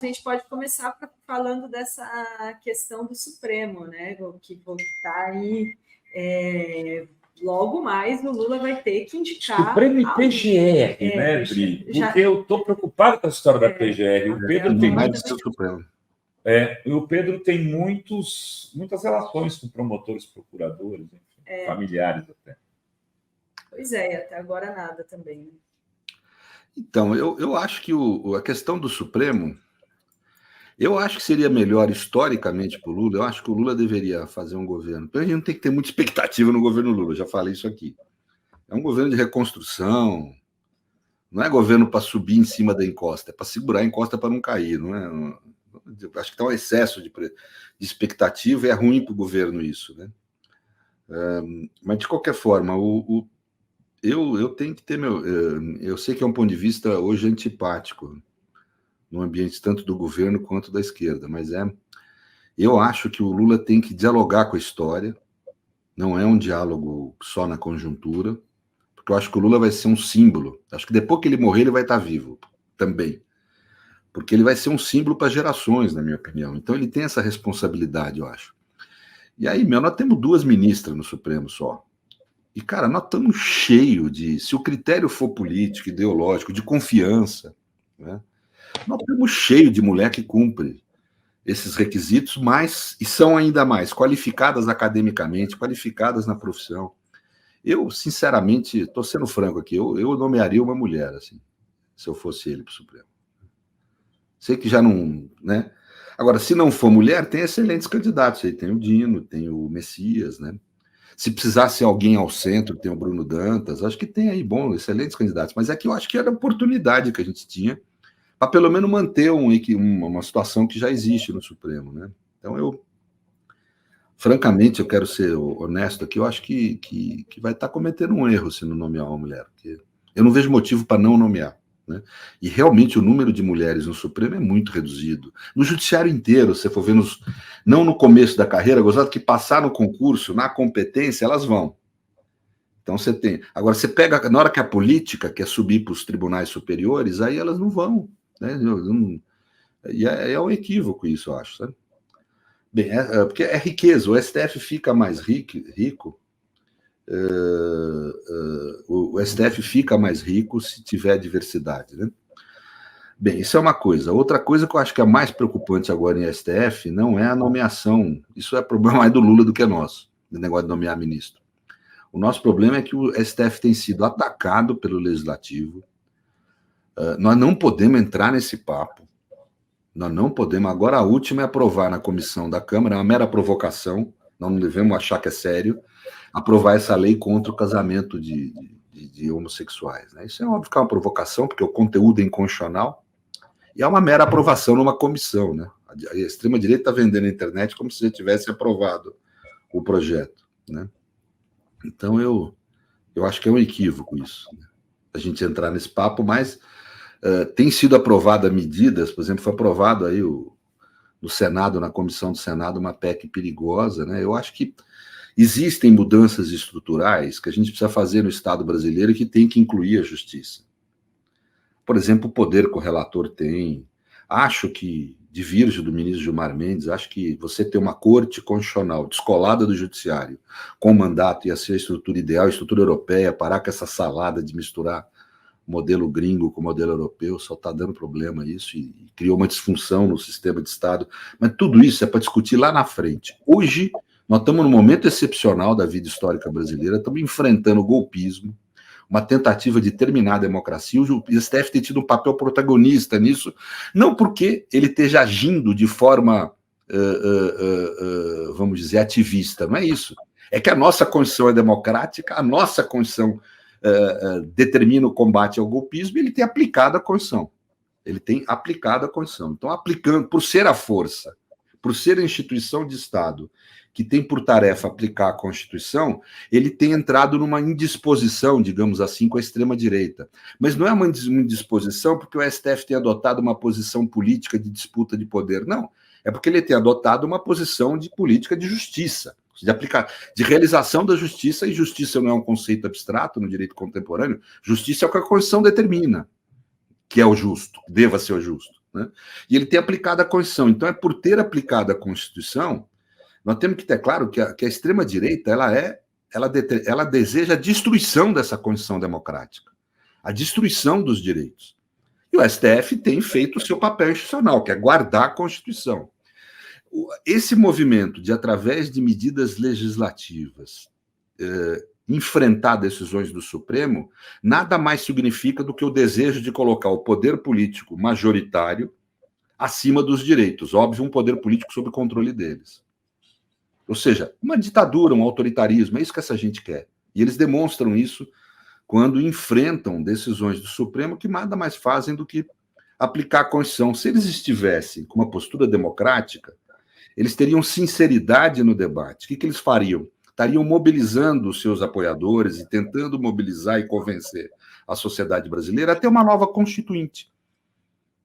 a gente pode começar falando dessa questão do Supremo, né? Que está aí. Logo mais o Lula vai ter que indicar... Supremo e PGR, né, Bri? Porque eu estou preocupado com a história da PGR. O Pedro tem mais do Supremo. E o Pedro tem muitas relações com promotores, procuradores, enfim, familiares até. Pois é, até agora nada também. Então, eu acho que a questão do Supremo, eu acho que seria melhor historicamente para o Lula. Eu acho que o Lula deveria fazer um governo. A gente não tem que ter muita expectativa no governo Lula, eu já falei isso aqui. É um governo de reconstrução, não é governo para subir em cima da encosta, é para segurar a encosta para não cair, não é? Acho que está um excesso de expectativa e é ruim para o governo isso, né? Mas, de qualquer forma, eu tenho que ter eu sei que é um ponto de vista hoje antipático no ambiente tanto do governo quanto da esquerda, mas eu acho que o Lula tem que dialogar com a história, não é um diálogo só na conjuntura, porque eu acho que o Lula vai ser um símbolo. Acho que depois que ele morrer, ele vai estar vivo também, porque ele vai ser um símbolo para gerações, na minha opinião. Então ele tem essa responsabilidade, eu acho. E aí, nós temos 2 ministras no Supremo só. E, cara, nós estamos cheios de... Se o critério for político, ideológico, de confiança, né, nós estamos cheios de mulher que cumpre esses requisitos, e são ainda mais qualificadas academicamente, qualificadas na profissão. Eu, sinceramente, estou sendo franco aqui, eu nomearia uma mulher, assim, se eu fosse ele para o Supremo. Sei que já não... né? Agora, se não for mulher, tem excelentes candidatos. Aí tem o Dino, tem o Messias, né? Se precisasse alguém ao centro, tem o Bruno Dantas. Acho que tem aí, excelentes candidatos. Mas é que eu acho que era a oportunidade que a gente tinha para pelo menos manter uma situação que já existe no Supremo, né? Então, francamente, eu quero ser honesto aqui, eu acho que vai estar cometendo um erro se não nomear uma mulher, porque eu não vejo motivo para não nomear, né? E realmente o número de mulheres no Supremo é muito reduzido. No judiciário inteiro, se você for ver, não no começo da carreira, gozado que passar no concurso, na competência, elas vão. Então você tem... Agora, você pega, na hora que a política quer subir para os tribunais superiores, aí elas não vão, né? E é um equívoco isso, eu acho, sabe? Bem, porque é riqueza, o STF fica mais rico, o STF fica mais rico se tiver diversidade, né? Bem, isso é uma coisa. Outra coisa que eu acho que é mais preocupante agora em STF não é a nomeação, isso é problema mais do Lula do que nosso, o negócio de nomear ministro. O nosso problema é que o STF tem sido atacado pelo Legislativo. Nós não podemos entrar nesse papo. Nós não podemos. Agora, a última é aprovar na comissão da Câmara, é uma mera provocação, nós não devemos achar que é sério, aprovar essa lei contra o casamento de homossexuais, né? Isso é óbvio que é uma provocação, porque o conteúdo é inconstitucional, e é uma mera aprovação numa comissão, né? A extrema-direita está vendendo na internet como se já tivesse aprovado o projeto, né? Então, eu acho que é um equívoco isso, né? A gente entrar nesse papo, mas tem sido aprovada medidas, por exemplo, foi aprovado aí no Senado, na comissão do Senado, uma PEC perigosa, né? Eu acho que existem mudanças estruturais que a gente precisa fazer no Estado brasileiro e que tem que incluir a justiça. Por exemplo, o poder que o relator tem. Acho que, divirjo do ministro Gilmar Mendes, acho que você ter uma corte constitucional descolada do judiciário, com mandato, ia ser a estrutura ideal, a estrutura europeia, parar com essa salada de misturar modelo gringo com modelo europeu, só está dando problema isso, e criou uma disfunção no sistema de Estado. Mas tudo isso é para discutir lá na frente. Hoje, nós estamos num momento excepcional da vida histórica brasileira, estamos enfrentando o golpismo, uma tentativa de terminar a democracia. O STF tem tido um papel protagonista nisso, não porque ele esteja agindo de forma, vamos dizer, ativista, não é isso. É que a nossa Constituição é democrática, a nossa Constituição determina o combate ao golpismo, e ele tem aplicado a Constituição. Ele tem aplicado a Constituição. Então, aplicando, por ser a força, por ser a instituição de Estado que tem por tarefa aplicar a Constituição, ele tem entrado numa indisposição, digamos assim, com a extrema-direita. Mas não é uma indisposição porque o STF tem adotado uma posição política de disputa de poder, não. É porque ele tem adotado uma posição de política de justiça, de realização da justiça, e justiça não é um conceito abstrato no direito contemporâneo, justiça é o que a Constituição determina, que é o justo, deva ser o justo, né? E ele tem aplicado a Constituição. Então, é por ter aplicado a Constituição, nós temos que ter claro que a extrema-direita ela deseja a destruição dessa Constituição democrática, a destruição dos direitos. E o STF tem feito o seu papel institucional, que é guardar a Constituição. Esse movimento de, através de medidas legislativas, enfrentar decisões do Supremo, nada mais significa do que o desejo de colocar o poder político majoritário acima dos direitos. Óbvio, um poder político sob controle deles. Ou seja, uma ditadura, um autoritarismo, é isso que essa gente quer. E eles demonstram isso quando enfrentam decisões do Supremo que nada mais fazem do que aplicar a Constituição. Se eles estivessem com uma postura democrática, eles teriam sinceridade no debate. O que eles fariam? Estariam mobilizando os seus apoiadores e tentando mobilizar e convencer a sociedade brasileira a ter uma nova constituinte,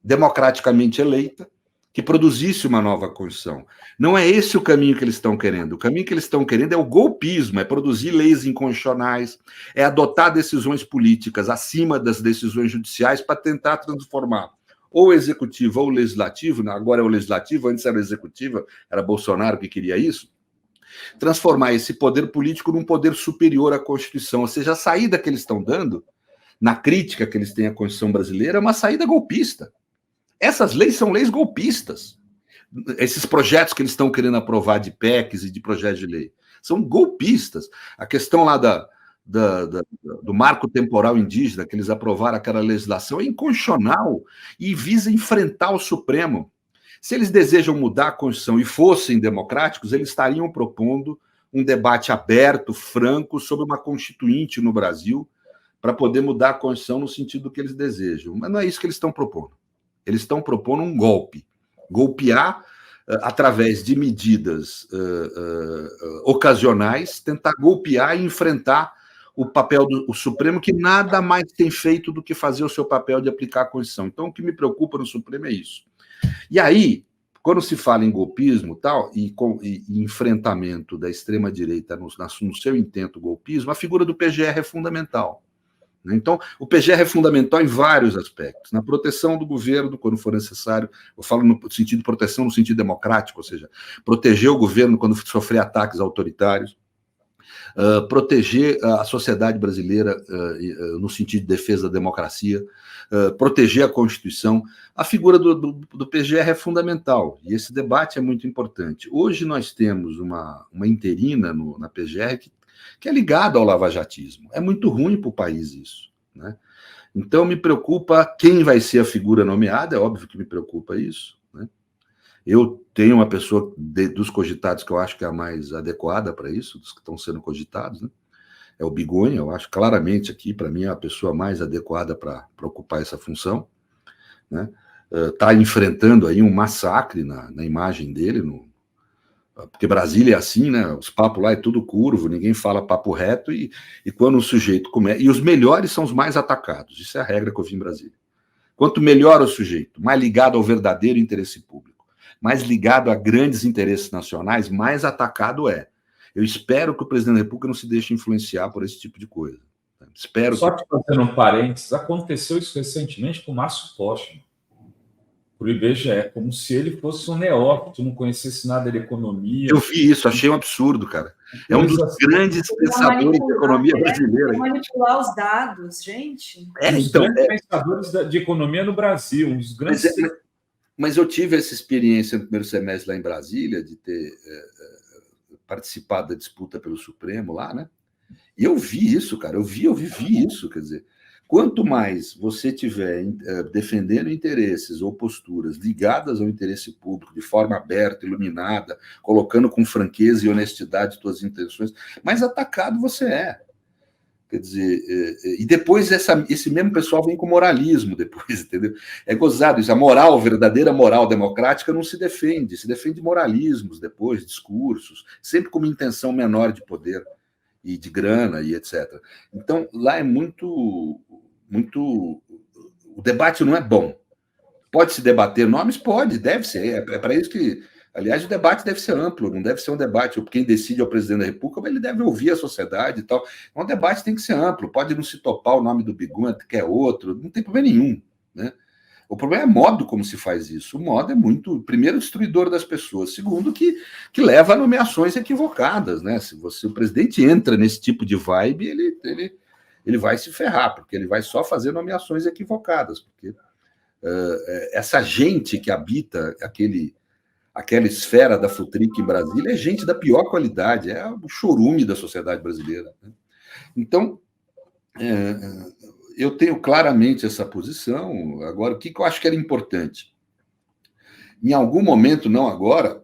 democraticamente eleita, que produzisse uma nova Constituição. Não é esse o caminho que eles estão querendo. O caminho que eles estão querendo é o golpismo, é produzir leis inconstitucionais, é adotar decisões políticas acima das decisões judiciais para tentar transformar ou o executivo ou o legislativo, agora é o legislativo, antes era o executivo, era Bolsonaro que queria isso, transformar esse poder político num poder superior à Constituição. Ou seja, a saída que eles estão dando, na crítica que eles têm à Constituição brasileira, é uma saída golpista. Essas leis são leis golpistas. Esses projetos que eles estão querendo aprovar de PECs e de projetos de lei são golpistas. A questão lá do marco temporal indígena, que eles aprovaram aquela legislação, é inconstitucional e visa enfrentar o Supremo. Se eles desejam mudar a Constituição e fossem democráticos, eles estariam propondo um debate aberto, franco, sobre uma constituinte no Brasil, para poder mudar a Constituição no sentido que eles desejam. Mas não é isso que eles estão propondo. Eles estão propondo um golpe. Golpear através de medidas ocasionais, tentar golpear e enfrentar o papel do Supremo, que nada mais tem feito do que fazer o seu papel de aplicar a Constituição. Então, o que me preocupa no Supremo é isso. E aí, quando se fala em golpismo e enfrentamento da extrema-direita no seu intento golpismo, a figura do PGR é fundamental. Então, o PGR é fundamental em vários aspectos. Na proteção do governo, quando for necessário, eu falo no sentido de proteção, no sentido democrático, ou seja, proteger o governo quando sofrer ataques autoritários, proteger a sociedade brasileira no sentido de defesa da democracia, proteger a Constituição. A figura do PGR é fundamental, e esse debate é muito importante. Hoje nós temos uma interina na PGR que é ligada ao lavajatismo. É muito ruim para o país isso, né? Então me preocupa quem vai ser a figura nomeada, é óbvio que me preocupa isso, né? Eu tenho uma pessoa dos cogitados que eu acho que é a mais adequada para isso, dos que estão sendo cogitados, né? É o Bigonha, eu acho claramente aqui, para mim, é a pessoa mais adequada para ocupar essa função, né? Está enfrentando aí um massacre na imagem dele, porque Brasília é assim, né? Os papos lá é tudo curvo, ninguém fala papo reto, e quando o sujeito começa... E os melhores são os mais atacados, isso é a regra que eu vi em Brasília. Quanto melhor o sujeito, mais ligado ao verdadeiro interesse público, mais ligado a grandes interesses nacionais, mais atacado é. Eu espero que o presidente da República não se deixe influenciar por esse tipo de coisa. Espero. Só que, fazendo um parênteses, aconteceu isso recentemente com o Márcio Postman, para o IBGE, como se ele fosse um neófito, não conhecesse nada de economia. Eu vi isso, achei um absurdo, cara. É um dos grandes pensadores da economia brasileira. Manipular os dados, gente. Grandes pensadores de economia no Brasil, um dos grandes... Mas eu tive essa experiência no primeiro semestre lá em Brasília, de ter participado da disputa pelo Supremo lá, né? E eu vi isso, cara, eu vivi isso, quer dizer, quanto mais você tiver defendendo interesses ou posturas ligadas ao interesse público, de forma aberta, iluminada, colocando com franqueza e honestidade suas intenções, mais atacado você é. Quer dizer, e depois esse mesmo pessoal vem com moralismo depois, entendeu? É gozado isso. A moral, verdadeira moral democrática não se defende moralismos depois, discursos, sempre com uma intenção menor de poder e de grana e etc. Então, lá é muito... O debate não é bom. Pode se debater nomes? Pode, deve ser. É para isso que... Aliás, o debate deve ser amplo, não deve ser um debate. Quem decide é o presidente da República, mas ele deve ouvir a sociedade e tal. Um debate tem que ser amplo, pode não se topar o nome do Bigonha, que é outro, não tem problema nenhum, né? O problema é o modo como se faz isso. O modo é muito, primeiro, destruidor das pessoas. Segundo, que leva a nomeações equivocadas, né? Se o presidente entra nesse tipo de vibe, ele vai se ferrar, porque ele vai só fazer nomeações equivocadas. Porque essa gente que habita aquela esfera da Futric em Brasília é gente da pior qualidade, é o chorume da sociedade brasileira, né? Então, eu tenho claramente essa posição. Agora, o que eu acho que era importante? Em algum momento, não agora,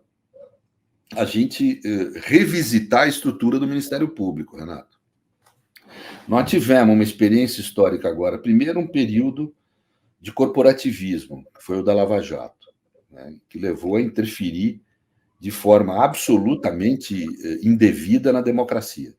a gente revisitar a estrutura do Ministério Público, Renato. Nós tivemos uma experiência histórica agora, primeiro um período de corporativismo, que foi o da Lava Jato, né, que levou a interferir de forma absolutamente indevida na democracia.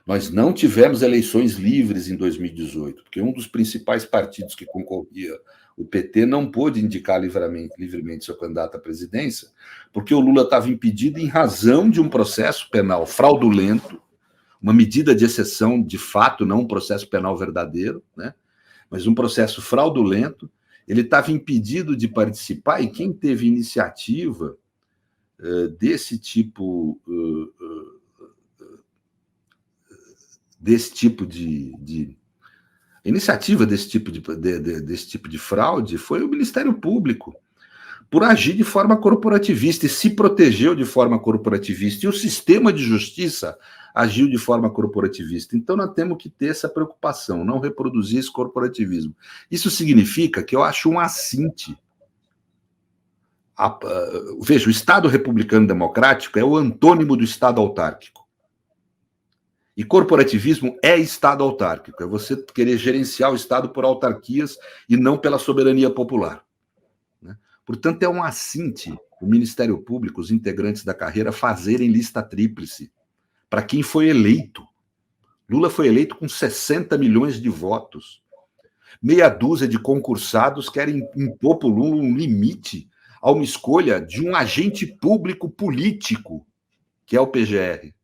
Nós não tivemos eleições livres em 2018, porque um dos principais partidos que concorria, o PT, não pôde indicar livremente seu candidato à presidência, porque o Lula estava impedido em razão de um processo penal fraudulento, uma medida de exceção de fato, não um processo penal verdadeiro, né? Mas um processo fraudulento. Ele estava impedido de participar, e quem teve iniciativa desse tipo de iniciativa desse tipo de fraude foi o Ministério Público, por agir de forma corporativista, e se protegeu de forma corporativista, e o sistema de justiça agiu de forma corporativista. Então nós temos que ter essa preocupação, não reproduzir esse corporativismo. Isso significa que eu acho um assinte. Veja, o Estado republicano democrático é o antônimo do Estado autárquico. E corporativismo é Estado autárquico, é você querer gerenciar o Estado por autarquias e não pela soberania popular, né? Portanto, é um assinte o Ministério Público, os integrantes da carreira, fazerem lista tríplice para quem foi eleito. Lula foi eleito com 60 milhões de votos. Meia dúzia de concursados querem impor para o Lula um limite a uma escolha de um agente público político, que é o PGR,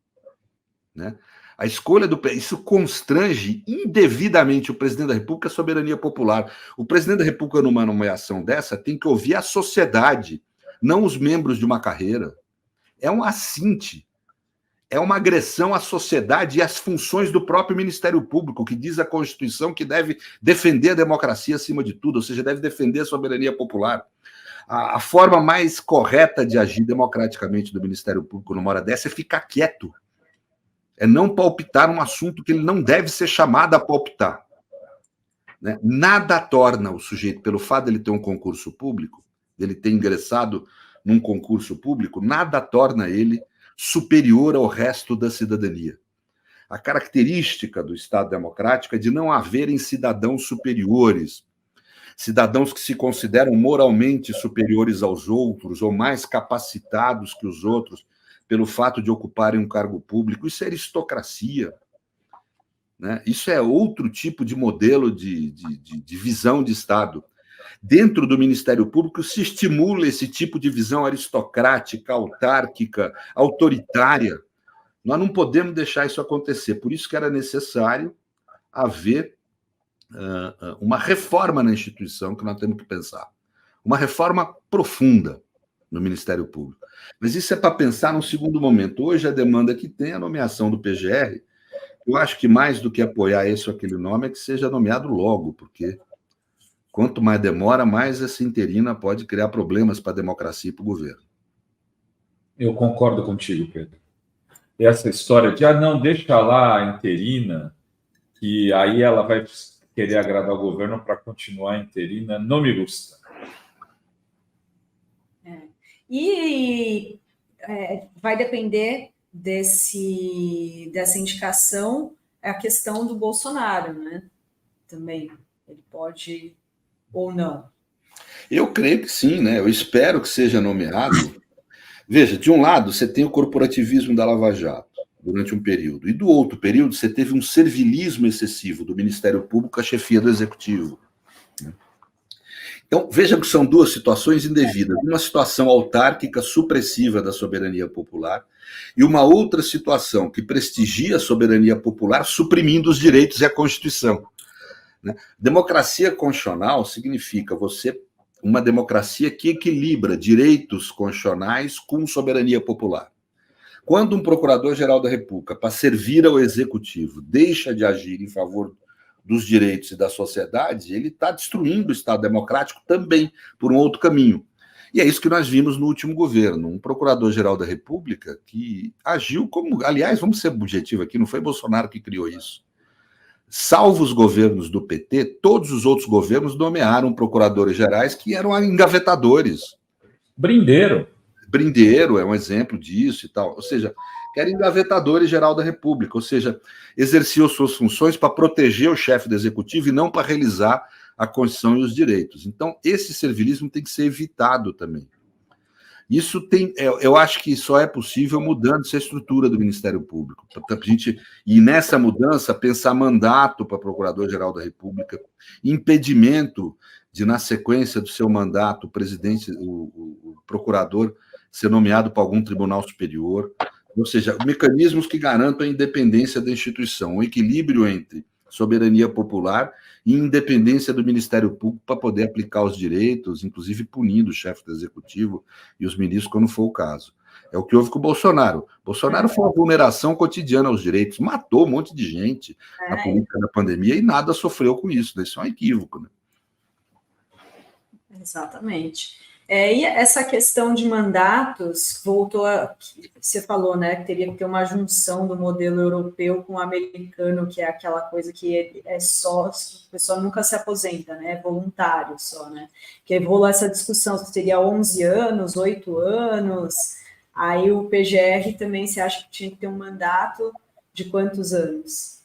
né? A escolha isso constrange indevidamente o presidente da República, a soberania popular. O presidente da República, numa nomeação dessa, tem que ouvir a sociedade, não os membros de uma carreira. É um assinte, é uma agressão à sociedade e às funções do próprio Ministério Público, que diz a Constituição que deve defender a democracia acima de tudo, ou seja, deve defender a soberania popular. A forma mais correta de agir democraticamente do Ministério Público numa hora dessa é ficar quieto. É não palpitar um assunto que ele não deve ser chamado a palpitar, né? Nada torna o sujeito, pelo fato de ele ter um concurso público, dele ter ingressado num concurso público, nada torna ele superior ao resto da cidadania. A característica do Estado democrático é de não haverem cidadãos superiores, cidadãos que se consideram moralmente superiores aos outros ou mais capacitados que os outros, pelo fato de ocuparem um cargo público. Isso é aristocracia, né? Isso é outro tipo de modelo de visão de Estado. Dentro do Ministério Público se estimula esse tipo de visão aristocrática, autárquica, autoritária. Nós não podemos deixar isso acontecer. Por isso que era necessário haver uma reforma na instituição, que nós temos que pensar. Uma reforma profunda no Ministério Público. Mas isso é para pensar num segundo momento. Hoje a demanda que tem é a nomeação do PGR. Eu acho que mais do que apoiar esse ou aquele nome é que seja nomeado logo, porque quanto mais demora, mais essa interina pode criar problemas para a democracia e para o governo. Eu concordo contigo, Pedro. E essa história de, não, deixa lá a interina, que aí ela vai querer agradar o governo para continuar a interina, não me gusta. E vai depender dessa indicação a questão do Bolsonaro, né? Também. Ele pode ou não. Eu creio que sim, né? Eu espero que seja nomeado. Veja, de um lado, você tem o corporativismo da Lava Jato durante um período, e do outro período, você teve um servilismo excessivo do Ministério Público à chefia do Executivo. Então, veja que são duas situações indevidas. Uma situação autárquica, supressiva da soberania popular, e uma outra situação que prestigia a soberania popular, suprimindo os direitos e a Constituição. né? Democracia constitucional significa uma democracia que equilibra direitos constitucionais com soberania popular. Quando um procurador-geral da República, para servir ao executivo, deixa de agir em favor dos direitos e da sociedade, ele está destruindo o Estado democrático também por um outro caminho. E é isso que nós vimos no último governo, um procurador-geral da República que agiu como... Aliás, vamos ser objetivos aqui, não foi Bolsonaro que criou isso. Salvo os governos do PT, todos os outros governos nomearam procuradores gerais que eram engavetadores. Brindeiro é um exemplo disso e tal. Ou seja, que eram engavetadores geral da República, ou seja, exerciam suas funções para proteger o chefe do executivo e não para realizar a Constituição e os direitos. Então, esse servilismo tem que ser evitado também. Isso eu acho que só é possível mudando essa estrutura do Ministério Público. Portanto, a gente, e nessa mudança, pensar mandato para Procurador-Geral da República, impedimento de, na sequência do seu mandato, o presidente, o procurador, ser nomeado para algum tribunal superior. Ou seja, mecanismos que garantam a independência da instituição, o equilíbrio entre soberania popular e independência do Ministério Público para poder aplicar os direitos, inclusive punindo o chefe do executivo e os ministros quando for o caso. É o que houve com o Bolsonaro. Bolsonaro foi uma vulneração cotidiana aos direitos, matou um monte de gente na política da pandemia e nada sofreu com isso. Isso é um equívoco, né? Exatamente. E essa questão de mandatos voltou a... Você falou, né, que teria que ter uma junção do modelo europeu com o americano, que é aquela coisa que é só... A pessoa nunca se aposenta, né? É voluntário só, né? Que rolou essa discussão se seria 11 anos, 8 anos. Aí o PGR também, você acha que tinha que ter um mandato de quantos anos?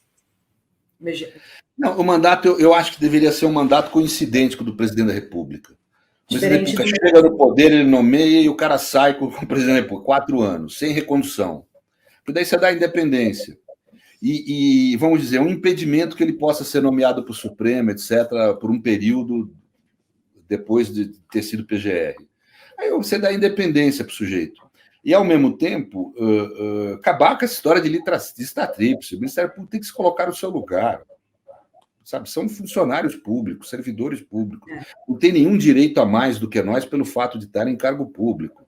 Não, o mandato, eu acho que deveria ser um mandato coincidente com o do presidente da República. O presidente da República chega no poder, ele nomeia e o cara sai com o presidente da República, 4 anos, sem recondução. Porque daí você dá independência. E, vamos dizer, um impedimento que ele possa ser nomeado para o Supremo, etc., por um período depois de ter sido PGR. Aí você dá independência para o sujeito. E, ao mesmo tempo, acabar com essa história de lista tríplice. O Ministério Público tem que se colocar no seu lugar. Sabe? São funcionários públicos, servidores públicos. Não tem nenhum direito a mais do que nós pelo fato de estar em cargo público.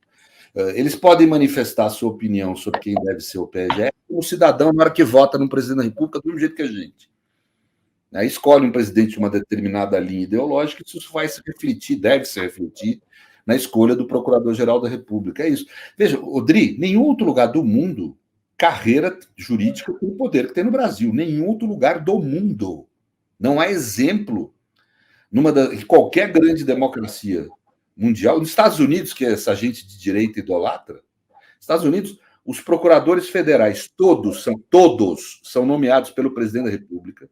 Eles podem manifestar a sua opinião sobre quem deve ser o PGR como cidadão na hora que vota no presidente da República, do mesmo jeito que a gente. Aí escolhe um presidente de uma determinada linha ideológica e isso vai se refletir, deve se refletir na escolha do Procurador-Geral da República. É isso. Veja, Odri, nenhum outro lugar do mundo, carreira jurídica tem o poder que tem no Brasil. Nenhum outro lugar do mundo. Não há exemplo em qualquer grande democracia mundial. Nos Estados Unidos, que é essa gente de direita idolatra, Estados Unidos, os procuradores federais, todos são nomeados pelo presidente da República,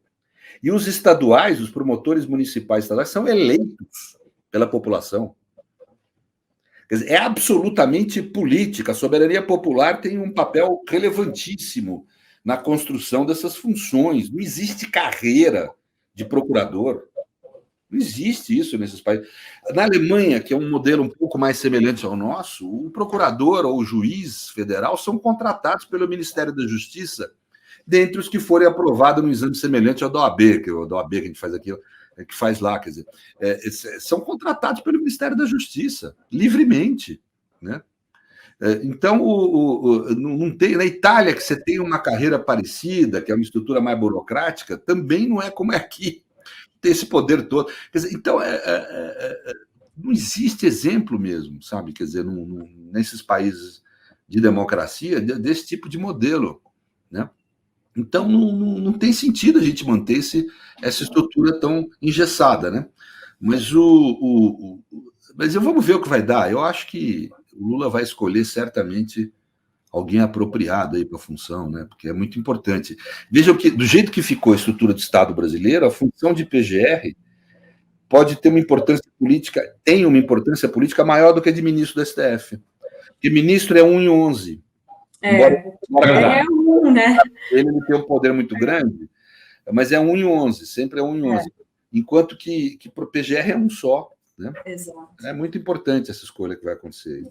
e os estaduais, os promotores municipais estaduais, são eleitos pela população. Quer dizer, é absolutamente política. A soberania popular tem um papel relevantíssimo na construção dessas funções. Não existe carreira de procurador. Não existe isso nesses países. Na Alemanha, que é um modelo um pouco mais semelhante ao nosso, o procurador ou o juiz federal são contratados pelo Ministério da Justiça, dentre os que forem aprovados no exame semelhante ao da OAB, que é o da OAB que a gente faz aqui, que faz lá, quer dizer, são contratados pelo Ministério da Justiça, livremente, né? Então, não tem, na Itália, que você tem uma carreira parecida, que é uma estrutura mais burocrática, também não é como é aqui, tem esse poder todo. Quer dizer, então, não existe exemplo mesmo, sabe? Quer dizer, nesses países de democracia, desse tipo de modelo, né? Então, não tem sentido a gente manter essa estrutura tão engessada, né? Mas vamos ver o que vai dar. Eu acho que o Lula vai escolher certamente alguém apropriado aí para a função, né? Porque é muito importante. Vejam que, do jeito que ficou a estrutura do Estado brasileiro, a função de PGR pode ter uma importância política, tem uma importância política maior do que a de ministro do STF. Porque ministro é 1 em 11. Embora né? Ele não tem um poder muito grande, mas é 1 em 11, sempre é 1 em 11. Enquanto que para o PGR é um só. Né? Exato. É muito importante essa escolha que vai acontecer.